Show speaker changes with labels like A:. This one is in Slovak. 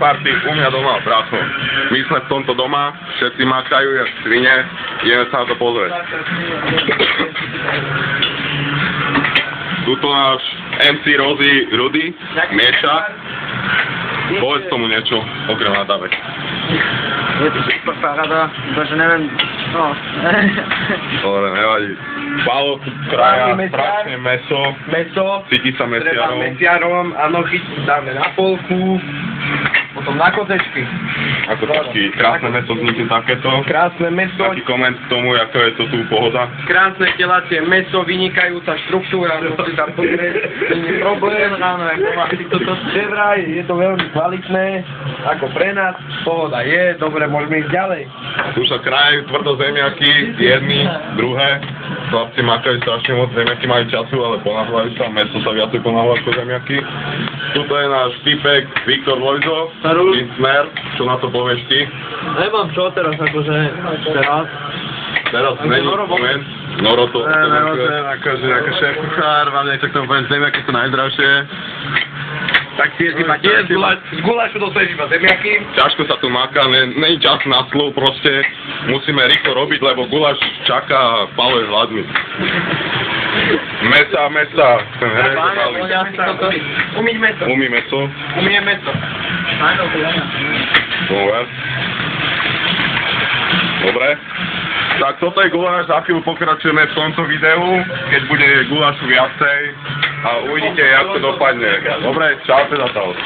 A: party u mňa doma, bratko. My sme v tomto doma, všetci makajú jak svine, ideme sa na to pozrieť. Tuto náš MC Rudy, Mieša. Povedz tomu niečo, okrem nadávek.
B: Je to super paráda, takže neviem, no.
A: Dobre, nevadí. Palo kraja strašne meso, cíti sa
B: Treba
A: mesiarom.
B: mesiarom, áno, dáme na polku, potom na kozečky.
A: Ako taký krásne meso vznikne takéto.
B: Krásne meso,
A: Taký koment k tomu, ako je to tu pohoda.
B: krásne telacie meso, vynikajúca štruktúra, musí tam pozrieť, nie je problém, áno, ako si toto vraj, je to veľmi kvalitné, ako pre nás, pohoda je, dobre, môžeme ísť ďalej.
A: Tu sa krajajú tvrdo zemiaky, jedni, druhé. Chlapci makajú strašne moc, zemiaky majú času, ale ponáhľajú sa, meso sa viacej ponáhľa ako zemiaky. Tuto je náš typek Viktor Lojzo, Smer, čo na to povieš ty?
B: Nemám čo teraz, akože, teraz.
A: Teraz není moment. Noro to...
B: Akože, ako šéf kuchár, vám niečo k tomu poviem, zemiaky sú najzdravšie. Tak tiež iba tiež z gulášu dostaneš iba zemiaky.
A: Ťažko sa tu maká, není čas na slov, proste musíme rýchlo robiť, lebo guláš čaká a Palo je hladný. Mesa.
B: Umyť meso.
A: Umí meso.
B: Umyjem meso.
A: Dobre. Tak toto je guláš, za chvíľu pokračujeme v tomto videu, keď bude gulášu viacej a uvidíte, jak to dopadne. Dobre, čaute zatiaľ.